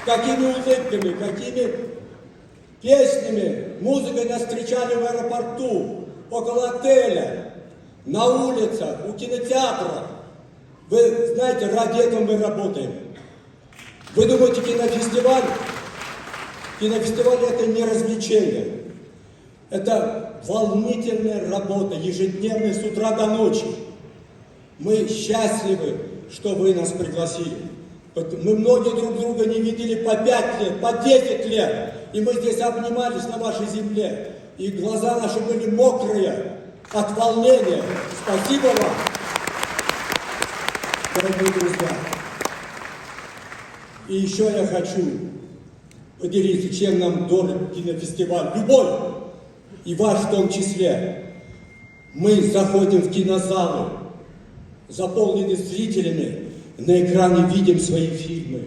какими улыбками, какими песнями, музыкой нас встречали в аэропорту, около отеля, на улицах, у кинотеатров. Вы знаете, ради этого мы работаем. Вы думаете, кинофестиваль? Кинофестиваль – это не развлечение. Это волнительная работа, ежедневная, с утра до ночи. Мы счастливы, что вы нас пригласили. Мы многие друг друга не видели по 5 лет, по 10 лет. И мы здесь обнимались на вашей земле. И глаза наши были мокрые от волнения. Спасибо вам, дорогие друзья. И еще я хочу поделиться, чем нам дорог кинофестиваль. Любовь, и ваш в том числе. Мы заходим в кинозалы, заполненные зрителями, на экране видим свои фильмы.